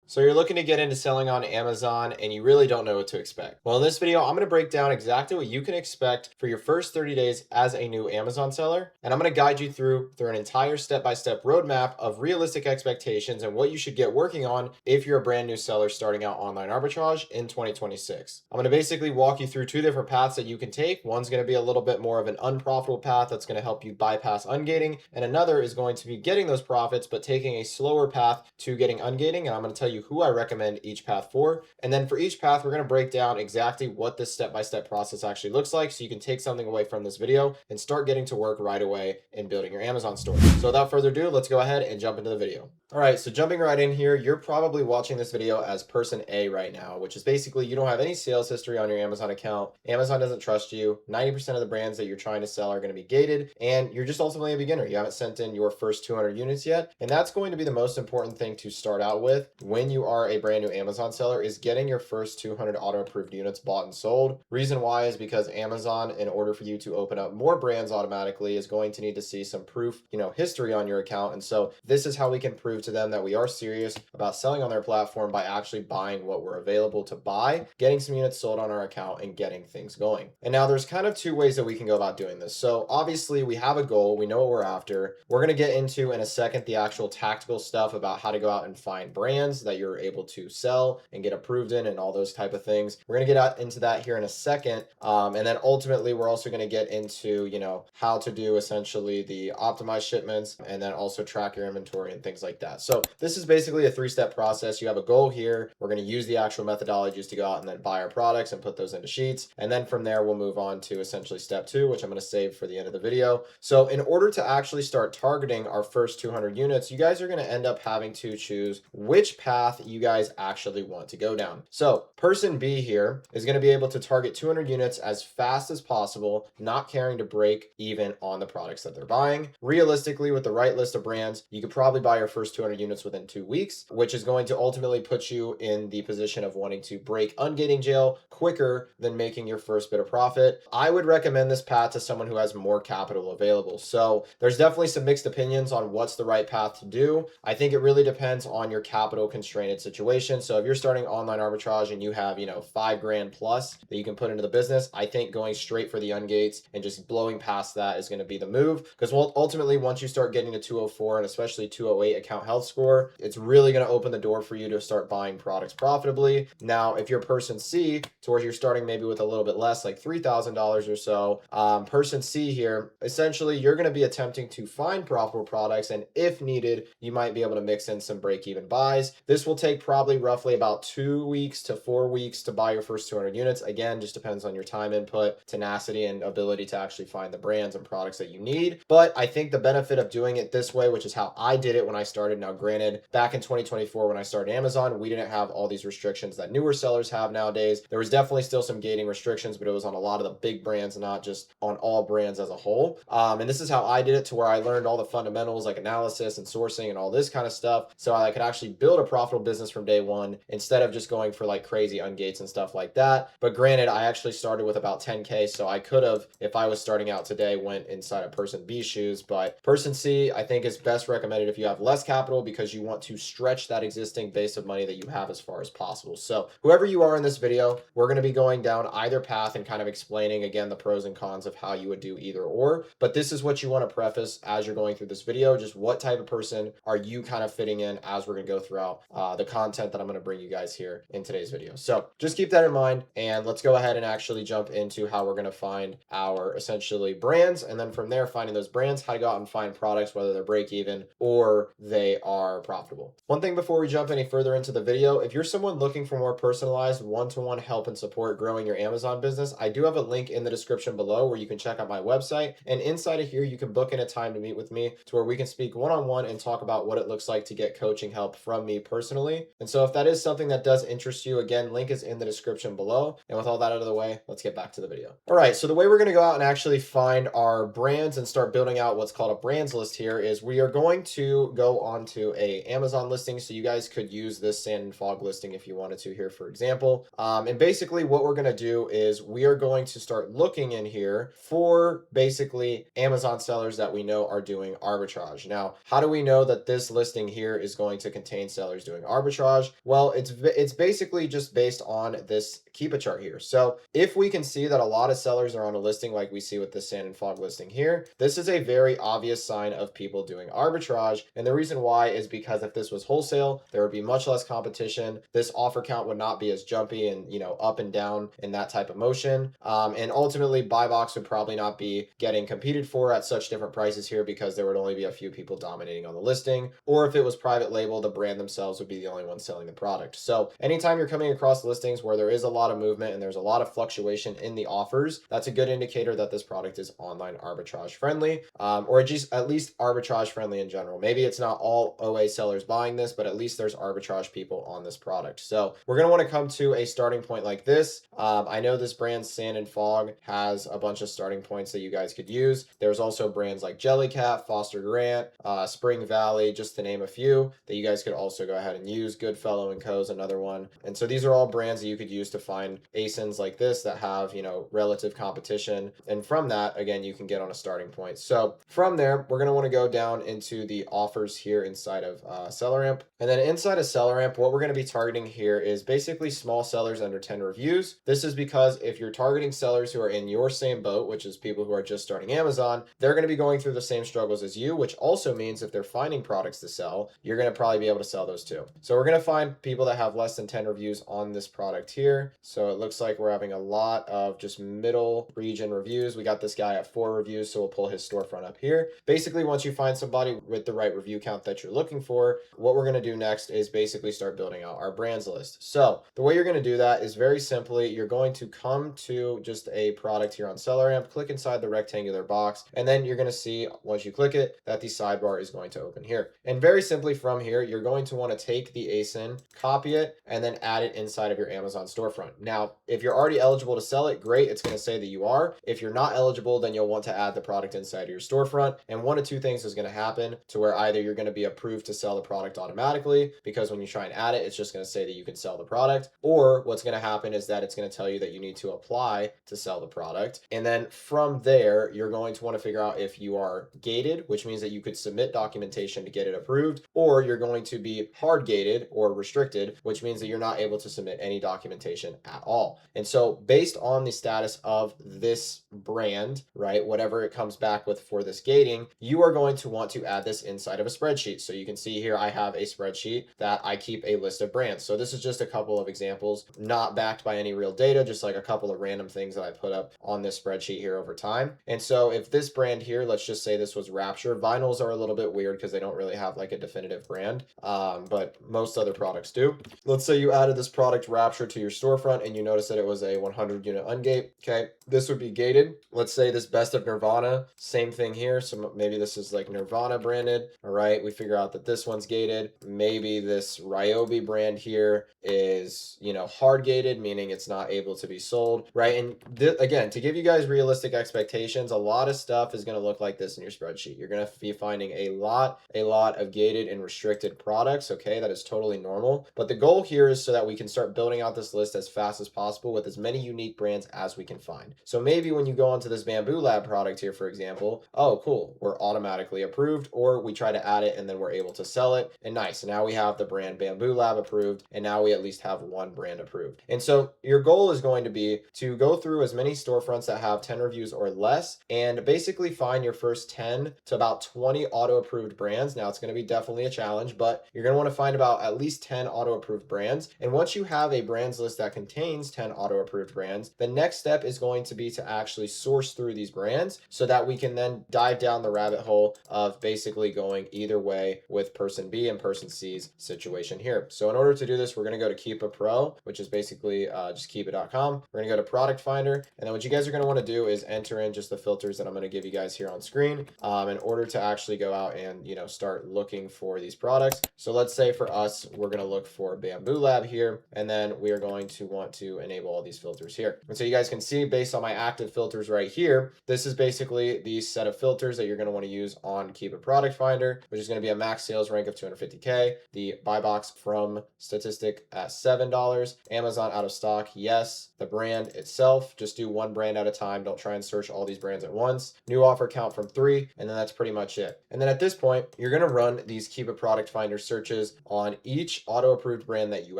So you're looking to get into selling on Amazon and you really don't know what to expect. Well, in this video, I'm going to break down exactly what you can expect for your first 30 days as a new Amazon seller. And I'm going to guide you through an entire step-by-step roadmap of realistic expectations and what you should get working on if you're a brand new seller starting out online arbitrage in 2026. I'm going to basically walk you through two different paths that you can take. One's going to be a little bit more of an unprofitable path that's going to help you bypass ungating, and another is going to be getting those profits but taking a slower path to getting ungating. And I'm going to tell you who I recommend each path for. And then for each path, we're going to break down exactly what this step-by-step process actually looks like so you can take something away from this video and start getting to work right away in building your Amazon store. So without further ado, let's go ahead and jump into the video. All right, so jumping right in here, you're probably watching this video as person A right now, which is basically you don't have any sales history on your Amazon account. Amazon doesn't trust you. 90% of the brands that you're trying to sell are going to be gated, and you're just ultimately a beginner. You haven't sent in your first 200 units yet, and that's going to be the most important thing to start out with when you are a brand new Amazon seller, is getting your first 200 auto-approved units bought and sold. Reason why is because Amazon, in order for you to open up more brands automatically, is going to need to see some proof, history on your account. And so this is how we can prove to them that we are serious about selling on their platform, by actually buying what we're available to buy, getting some units sold on our account, and getting things going. And now there's kind of two ways that we can go about doing this. So obviously we have a goal, we know what we're after. We're going to get into in a second the actual tactical stuff about how to go out and find brands that you're able to sell and get approved in and all those type of things. We're going to get out into that here in a second. And then ultimately we're also going to get into, how to do essentially the optimized shipments, and then also track your inventory and things like that. So this is basically a three-step process. You have a goal here. We're going to use the actual methodologies to go out and then buy our products and put those into sheets. And then from there, we'll move on to essentially step two, which I'm going to save for the end of the video. So in order to actually start targeting our first 200 units, you guys are going to end up having to choose which path you guys actually want to go down. So person B here is going to be able to target 200 units as fast as possible, not caring to break even on the products that they're buying. Realistically, with the right list of brands, you could probably buy your first 200 units within 2 weeks, which is going to ultimately put you in the position of wanting to break ungating jail quicker than making your first bit of profit. I would recommend this path to someone who has more capital available. So there's definitely some mixed opinions on what's the right path to do. I think it really depends on your capital constrained situation. So if you're starting online arbitrage and you have, $5,000 plus that you can put into the business, I think going straight for the ungates and just blowing past that is going to be the move. Because ultimately, once you start getting to 204 and especially 208 account health score, it's really going to open the door for you to start buying products profitably. Now, if you're person C, to where you're starting maybe with a little bit less, like $3,000 or so, person C here, essentially you're going to be attempting to find profitable products, and if needed, you might be able to mix in some break-even buys. This will take probably roughly about 2 weeks to 4 weeks to buy your first 200 units. Again, just depends on your time input, tenacity, and ability to actually find the brands and products that you need. But I think the benefit of doing it this way, which is how I did it when I started. Now, granted, back in 2024 when I started Amazon, we didn't have all these restrictions that newer sellers have nowadays. There was definitely still some gating restrictions, but it was on a lot of the big brands, not just on all brands as a whole. And this is how I did it, to where I learned all the fundamentals like analysis and sourcing and all this kind of stuff, so I could actually build a profitable business from day one instead of just going for like crazy ungates and stuff like that. But granted, I actually started with about 10K, so I could have, if I was starting out today, went inside of person B's shoes. But person C, I think, is best recommended if you have less capital, because you want to stretch that existing base of money that you have as far as possible. So whoever you are in this video, we're going to be going down either path and kind of explaining again the pros and cons of how you would do either or. But this is what you want to preface as you're going through this video. Just what type of person are you kind of fitting in as we're going to go throughout the content that I'm going to bring you guys here in today's video. So just keep that in mind, and let's go ahead and actually jump into how we're going to find our essentially brands, and then from there, finding those brands, how to go out and find products, whether they're break even or they are profitable. One thing before we jump any further into the video, if you're someone looking for more personalized one-to-one help and support growing your Amazon business, I do have a link in the description below where you can check out my website, and inside of here you can book in a time to meet with me, to where we can speak one-on-one and talk about what it looks like to get coaching help from me personally. And so if that is something that does interest you, again, link is in the description below. And with all that out of the way, let's get back to the video. All right, so the way we're going to go out and actually find our brands and start building out what's called a brands list here is we are going to go onto a Amazon listing. So you guys could use this sand and fog listing if you wanted to here, for example. And basically what we're going to do is we are going to start looking in here for basically Amazon sellers that we know are doing arbitrage. Now, how do we know that this listing here is going to contain sellers doing doing arbitrage? Well, it's basically just based on this Keepa chart here. So if we can see that a lot of sellers are on a listing like we see with the sand and fog listing here, this is a very obvious sign of people doing arbitrage. And the reason why is because if this was wholesale, there would be much less competition. This offer count would not be as jumpy and, up and down in that type of motion. And ultimately, buy box would probably not be getting competed for at such different prices here because there would only be a few people dominating on the listing. Or if it was private label, the brand themselves would be the only one selling the product. So anytime you're coming across listings where there is a lot of movement and there's a lot of fluctuation in the offers, that's a good indicator that this product is online arbitrage friendly, or just at least arbitrage friendly in general. Maybe it's not all OA sellers buying this, but at least there's arbitrage people on this product. So we're going to want to come to a starting point like this. I know this brand Sand and Fog has a bunch of starting points that you guys could use. There's also brands like Jellycat, Foster Grant, Spring Valley, just to name a few that you guys could also go ahead and use. Goodfellow and Co is another one. And so these are all brands that you could use to find ASINs like this that have, relative competition. And from that, again, you can get on a starting point. So from there, we're going to want to go down into the offers here inside of SellerAmp. And then inside of SellerAmp, what we're going to be targeting here is basically small sellers under 10 reviews. This is because if you're targeting sellers who are in your same boat, which is people who are just starting Amazon, they're going to be going through the same struggles as you, which also means if they're finding products to sell, you're going to probably be able to sell those too. So we're going to find people that have less than 10 reviews on this product here. So it looks like we're having a lot of just middle region reviews. We got this guy at 4 reviews, so we'll pull his storefront up here. Basically, once you find somebody with the right review count that you're looking for, what we're going to do next is basically start building out our brands list. So the way you're going to do that is very simply, you're going to come to just a product here on SellerAmp, click inside the rectangular box, and then you're going to see once you click it that the sidebar is going to open here. And very simply from here, you're going to want to take the ASIN, copy it, and then add it inside of your Amazon storefront. Now, if you're already eligible to sell it, great, it's going to say that you are. If you're not eligible, then you'll want to add the product inside of your storefront. And one of two things is going to happen to where either you're going to be approved to sell the product automatically, because when you try and add it, it's just going to say that you can sell the product. Or what's going to happen is that it's going to tell you that you need to apply to sell the product. And then from there, you're going to want to figure out if you are gated, which means that you could submit documentation to get it approved, or you're going to be hard gated or restricted, which means that you're not able to submit any documentation at all. And so based on the status of this brand, right, whatever it comes back with for this gating, you are going to want to add this inside of a spreadsheet. So you can see here, I have a spreadsheet that I keep a list of brands. So this is just a couple of examples, not backed by any real data, just like a couple of random things that I put up on this spreadsheet here over time. And so if this brand here, let's just say this was Rapture, vinyls are a little bit weird because they don't really have like a definitive brand, but most other products do. Let's say you added this product Rapture to your storefront and you notice that it was a 100 unit ungate. Okay, this would be gated. Let's say this Best of Nirvana, same thing here. So maybe this is like Nirvana branded. All right, we figure out that this one's gated. Maybe this Ryobi brand here is, hard gated, meaning it's not able to be sold, right? And again, to give you guys realistic expectations, a lot of stuff is going to look like this in your spreadsheet. You're going to be finding a lot of gated and restricted products. Okay, that is totally normal. But the goal here is so that we can start building out this list as fast as possible with as many unique brands as we can find. So maybe when you go onto this Bamboo Lab product here, for example, oh, cool, we're automatically approved, or we try to add it and then we're able to sell it. And nice, now we have the brand Bamboo Lab approved, and now we at least have one brand approved. And so your goal is going to be to go through as many storefronts that have 10 reviews or less and basically find your first 10 to about 20 auto-approved brands. Now it's going to be definitely a challenge, but you're going to want to find about at least 10 auto-approved brands. And once you have a brands list that contains 10 auto-approved brands, the next step is going to be to actually source through these brands so that we can then dive down the rabbit hole of basically going either way with person B and person C's situation here. So in order to do this, we're going to go to Keepa Pro, which is basically just keepa.com. We're going to go to Product Finder, and then what you guys are going to want to do is enter in just the filters that I'm going to give you guys here on screen in order to actually go out and start looking for these products. So let's say for us, we're going to look for Bamboo Lab here, and then we are going to want want to enable all these filters here. And so you guys can see based on my active filters right here, this is basically the set of filters that you're going to want to use on Keepa Product Finder, which is going to be a max sales rank of 250K, the buy box from statistic at $7, Amazon out of stock, yes, the brand itself, just do one brand at a time, don't try and search all these brands at once, new offer count from 3, and then that's pretty much it. And then at this point, you're going to run these Keepa Product Finder searches on each auto-approved brand that you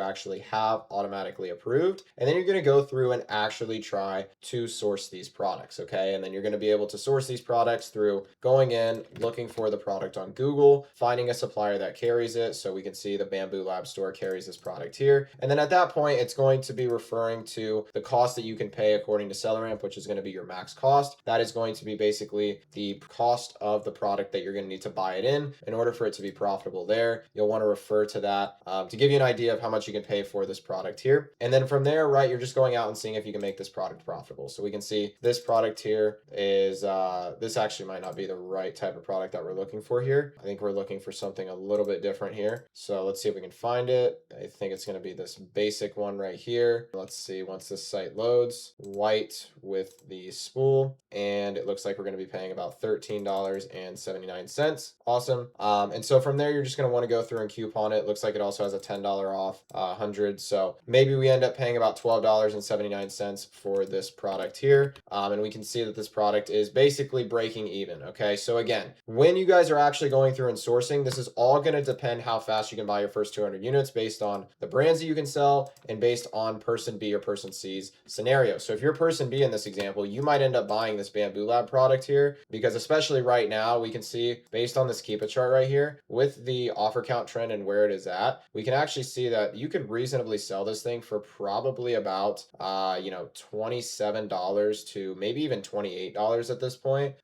actually have automatically approved, and then you're going to go through and actually try to source these products, okay? And then you're going to be able to source these products through going in, looking for the product on Google, finding a supplier that carries it, so we can see the Bamboo Lab store carries this product here, and then at that point, it's going to be referring to the cost that you can pay according to SellerAmp, which is going to be your max cost. That is going to be basically the cost of the product that you're going to need to buy it in order for it to be profitable there. You'll want to refer to that to give you an idea of how much you can pay for this product here. And then from there, right, you're just going out and seeing if you can make this product profitable. So we can see this product here is, this actually might not be the right type of product that we're looking for here. I think we're looking for something a little bit different here. So let's see if we can find it. I think it's going to be this basic one right here. Let's see, once this site loads, white with the spool, and it looks like we're going to be paying about $13.79. Awesome. And so from there, you're just going to want to go through and coupon it. Looks like it also has a $10 off 100. So maybe we end up paying about $12.79 for this product here. And we can see that this product is basically breaking even. Okay. So again, when you guys are actually going through and sourcing, this is all going to depend how fast you can buy your first 200 units based on the brands that you can sell and based on person B or person C's scenario. So if you're person B in this example, you might end up buying this Bamboo Lab product here, because especially right now, we can see based on this Keepa chart right here with the offer count trend and where it is at, we can actually see that you could reasonably sell this thing for probably about, $27 to maybe even $28 at this point,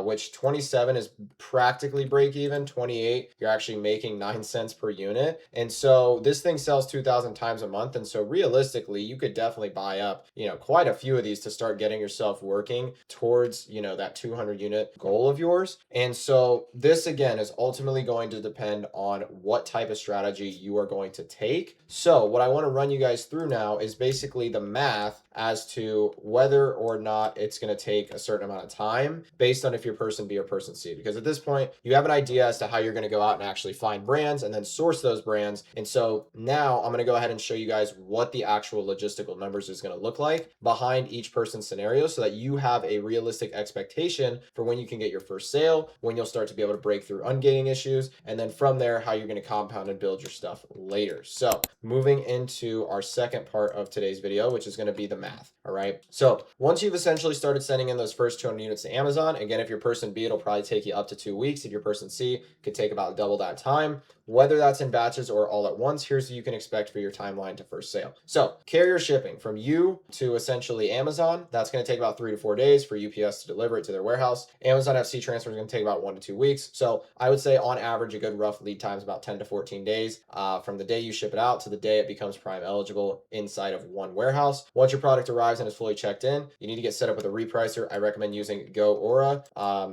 which 27 is practically break even. 28, you're actually making 9 cents per unit. And so this thing sells 2,000 times a month. And so realistically, you could definitely buy up, quite a few of these to start getting yourself working towards, that 200 unit goal of yours. And so this again is ultimately going to depend on what type of strategy you are going to take. So what I want to run you guys through now is basically the math as to whether or not it's going to take a certain amount of time based on if you're person B or person C, because at this point you have an idea as to how you're going to go out and actually find brands and then source those brands. And so now I'm going to go ahead and show you guys what the actual logistical numbers is going to look like behind each person's scenario, so that you have a realistic expectation for when you can get your first sale, when you'll start to be able to break through ungating issues, and then from there how you're going to compound and build your stuff later. So moving into our second part of today's video, which is going to be the math. All right. So once you've essentially started sending in those first 200 units to Amazon, again, if you're person B, it'll probably take you up to 2 weeks. If you're person C, it could take about double that time. Whether that's in batches or all at once, here's what you can expect for your timeline to first sale. So carrier shipping from you to essentially Amazon, that's going to take about 3 to 4 days for UPS to deliver it to their warehouse. Amazon FC transfer is going to take about 1 to 2 weeks. So I would say on average, a good rough lead time is about 10 to 14 days from the day you ship it out to the day it becomes Prime eligible inside of one warehouse. Once your product arrives and is fully checked in, you need to get set up with a repricer. I recommend using Go Aura.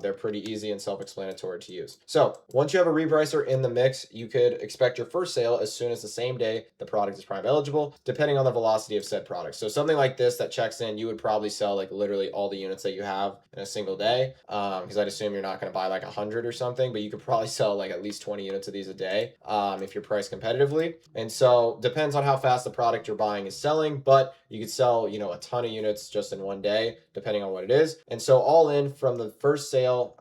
They're pretty easy and self-explanatory to use. So once you have a repricer in the mix, you could expect your first sale as soon as the same day the product is Prime eligible, depending on the velocity of said product. So something like this that checks in, you would probably sell like literally all the units that you have in a single day, because I'd assume you're not going to buy like 100 or something, but you could probably sell like at least 20 units of these a day if you're priced competitively. And so depends on how fast the product you're buying is selling, but you could sell, a ton of units just in one day, depending on what it is. And so all in from the first sale,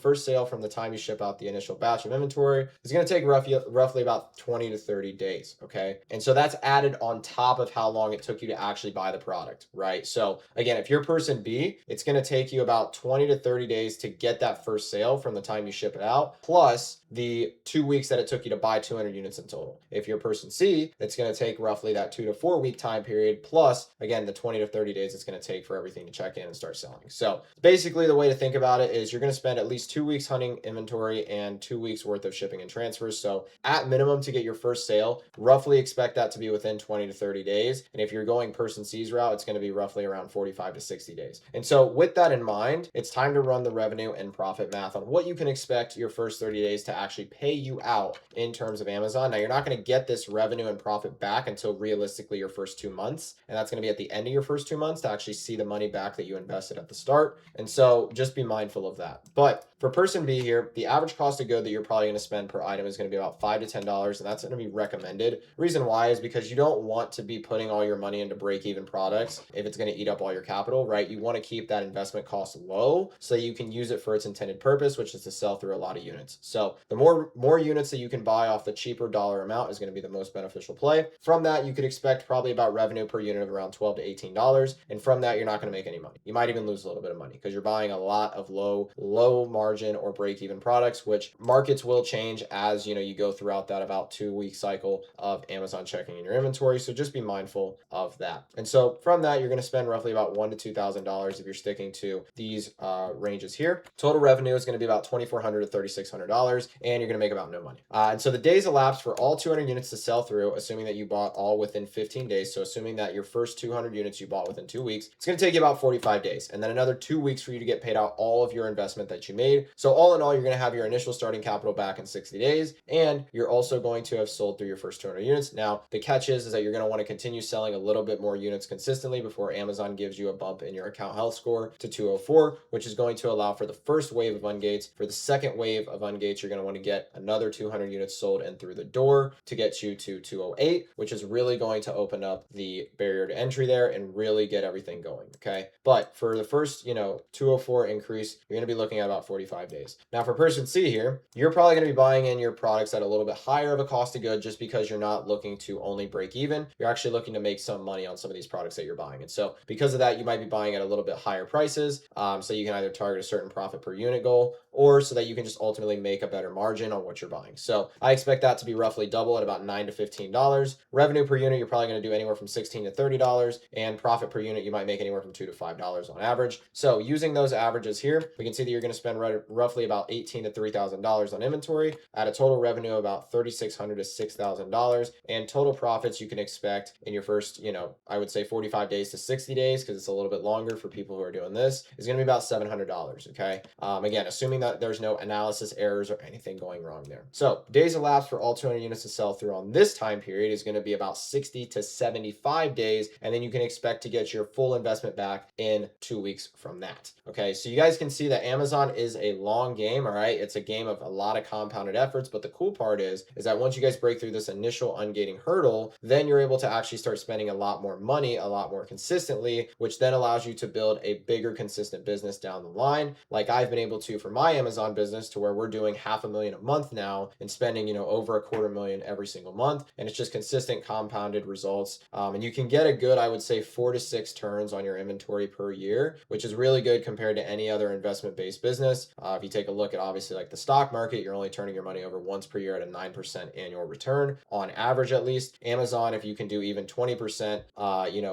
first sale from the time you ship out the initial batch of inventory is going to take roughly about 20 to 30 days. Okay. And so that's added on top of how long it took you to actually buy the product, right? So again, if you're person B, it's going to take you about 20 to 30 days to get that first sale from the time you ship it out, plus the 2 weeks that it took you to buy 200 units in total. If you're person C, it's going to take roughly that 2 to 4 week time period, plus again, the 20 to 30 days it's going to take for everything to check in and start selling. So basically the way to think about it is you're going to spend at least 2 weeks hunting inventory and 2 weeks worth of shipping and transfers. So at minimum to get your first sale, roughly expect that to be within 20 to 30 days. And if you're going person C's route, it's going to be roughly around 45 to 60 days. And so with that in mind, it's time to run the revenue and profit math on what you can expect your first 30 days to actually pay you out in terms of Amazon. Now, you're not going to get this revenue and profit back until realistically your first 2 months. And that's going to be at the end of your first 2 months to actually see the money back that you invested at the start. And so just be mindful of that. But for person B here, the average cost of good that you're probably going to spend per item is going to be about $5 to $10, and that's going to be recommended. Reason why is because you don't want to be putting all your money into break-even products if it's going to eat up all your capital, right? You want to keep that investment cost low so you can use it for its intended purpose, which is to sell through a lot of units. So the more units that you can buy off the cheaper dollar amount is going to be the most beneficial play. From that, you could expect probably about revenue per unit of around $12 to $18, and from that, you're not going to make any money. You might even lose a little bit of money because you're buying a lot of low margin or break-even products, which markets will change as you go throughout that about 2-week cycle of Amazon checking in your inventory. So just be mindful of that. And so from that, you're going to spend roughly about $1,000 to $2,000 if you're sticking to these ranges here. Total revenue is going to be about $2,400 to $3,600, and you're going to make about no money. And so the days elapsed for all 200 units to sell through, assuming that you bought all within 15 days. So assuming that your first 200 units you bought within 2 weeks, it's going to take you about 45 days, and then another 2 weeks for you to get paid out all of your investment that you made. So all in all, you're going to have your initial starting capital back in 60 days, and you're also going to have sold through your first 200 units. Now, the catch is that you're going to want to continue selling a little bit more units consistently before Amazon gives you a bump in your account health score to 204, which is going to allow for the first wave of ungates. For the second wave of ungates, you're going to want to get another 200 units sold and through the door to get you to 208, which is really going to open up the barrier to entry there and really get everything going, okay? But for the first, 204 increase, you're going to be looking at about 45 days. Now, for person C here, you're probably going to be buying in your products at a little bit higher of a cost of good just because you're not looking to only break even. You're actually looking to make some money on some of these products that you're buying. And so because of that, you might be buying at a little bit higher prices, so you can either target a certain profit per unit goal or so that you can just ultimately make a better margin on what you're buying. So I expect that to be roughly double at about $9 to $15. Revenue per unit, you're probably going to do anywhere from $16 to $30, and profit per unit, you might make anywhere from $2 to $5 on average. So using those averages here, we can see that you're going to spend roughly about $18,000 to $3,000 on inventory at a total revenue of about $3,600 to $6,000, and total profits you can expect in your first, I would say 45 days to 60 days, because it's a little bit longer for people who are doing this, is going to be about $700, okay? Again, assuming that there's no analysis errors or anything going wrong there. So days elapsed for all 200 units to sell through on this time period is going to be about 60 to 75 days, and then you can expect to get your full investment back in 2 weeks from that. Okay, so you guys can see that Amazon is a long game, all right? It's a game of a lot of compounded efforts, but the cool part is that once you guys break through this initial ungating hurdle, then you're able to actually start spending a lot more money, a lot more consistently, which then allows you to build a bigger, consistent business down the line, like I've been able to for my Amazon business, to where we're doing $500,000 a month now and spending, over $250,000 every single month, and it's just consistent compounded results. And you can get a good, I would say, 4 to 6 turns on your inventory per year, which is really good compared to any other investment-based business. If you take a look at obviously like the stock market, you're only turning your money over once per year at a 9% annual return on average, at least. Amazon, if you can do even 20%,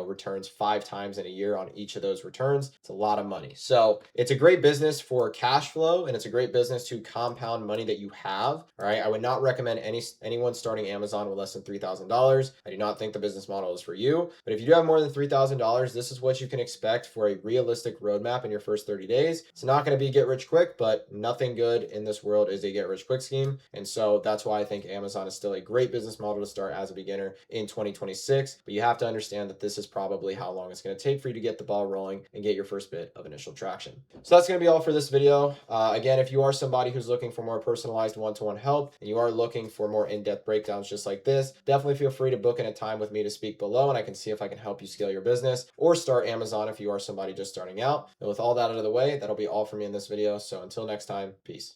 returns 5 times in a year on each of those returns, it's a lot of money. So it's a great business for cash flow, and it's a great business to compound money that you have. All right, I would not recommend anyone starting Amazon with less than $3,000. I do not think the business model is for you, but if you do have more than $3,000, this is what you can expect for a realistic roadmap in your first 30 days. It's not going to be get rich quick, but nothing good in this world is a get rich quick scheme. And so that's why I think Amazon is still a great business model to start as a beginner in 2026. But you have to understand that this is probably how long it's going to take for you to get the ball rolling and get your first bit of initial traction. So that's going to be all for this video. Again, if you are somebody who's looking for more personalized one-to-one help and you are looking for more in-depth breakdowns just like this, definitely feel free to book in a time with me to speak below, and I can see if I can help you scale your business or start Amazon if you are somebody just starting out. And with all that out of the way, that'll be all for me in this video. So until next time, peace.